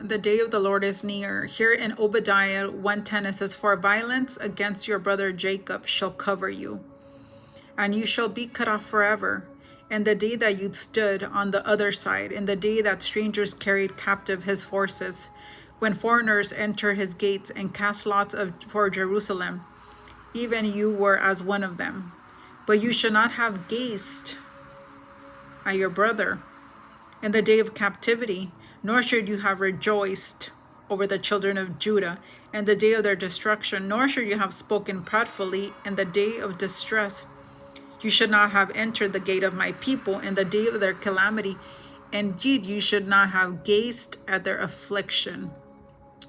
the day of the Lord is near. Here in Obadiah 1:10 it says, for violence against your brother Jacob shall cover you, and you shall be cut off forever. And the day that you stood on the other side, in the day that strangers carried captive his forces, when foreigners entered his gates and cast lots for Jerusalem, even you were as one of them. But you shall not have gazed at your brother in the day of captivity, nor should you have rejoiced over the children of Judah in the day of their destruction, nor should you have spoken proudly in the day of distress. You should not have entered the gate of my people in the day of their calamity. Indeed, you should not have gazed at their affliction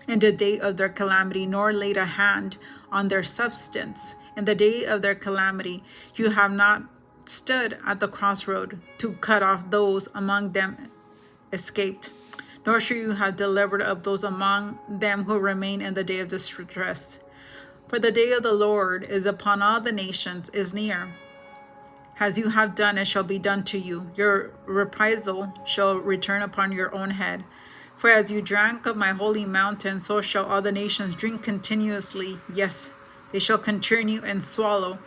in the day of their calamity, nor laid a hand on their substance. In the day of their calamity, you have not stood at the crossroad to cut off those among them escaped, nor should you have delivered up those among them who remain in the day of distress. For the day of the Lord is upon all the nations, is near. As you have done, it shall be done to you. Your reprisal shall return upon your own head. For as you drank of my holy mountain, so shall all the nations drink continuously. Yes, they shall continue and swallow,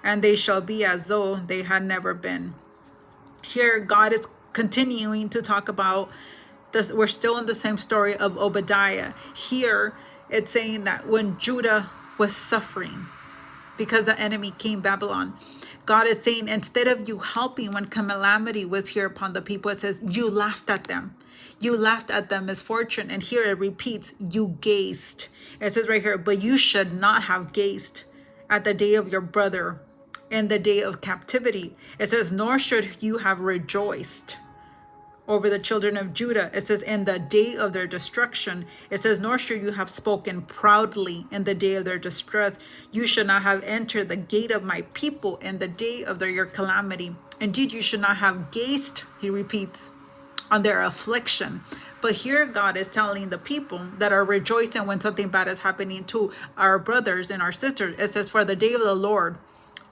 and they shall be as though they had never been. Here, God is continuing to talk about this. We're still in the same story of Obadiah. Here, it's saying that when Judah was suffering, because the enemy came, Babylon, God is saying, instead of you helping when calamity was here upon the people, it says, you laughed at them. You laughed at the misfortune. And here it repeats, you gazed. It says right here, but you should not have gazed at the day of your brother in the day of captivity. It says, nor should you have rejoiced over the children of Judah. It says, in the day of their destruction. It says, nor should you have spoken proudly in the day of their distress. You should not have entered the gate of my people in the day of your calamity. Indeed, you should not have gazed, he repeats, on their affliction. But here God is telling the people that are rejoicing when something bad is happening to our brothers and our sisters. It says, for the day of the Lord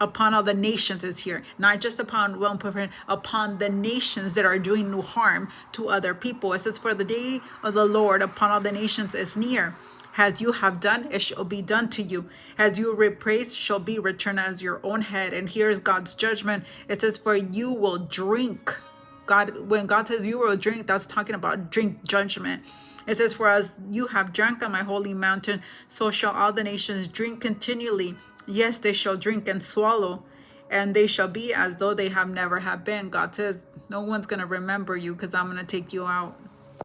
upon all the nations is here, not just upon one person, upon the nations that are doing no harm to other people. It says, for the day of the Lord upon all the nations is near. As you have done, it shall be done to you. As you repraise, shall be returned as your own head. And here's God's judgment. It says, for you will drink. God, when God says you will drink, that's talking about drink judgment. It says, for as you have drank on my holy mountain, so shall all the nations drink continually. Yes, they shall drink and swallow, and they shall be as though they have never have been. God says, no one's going to remember you because I'm going to take you out.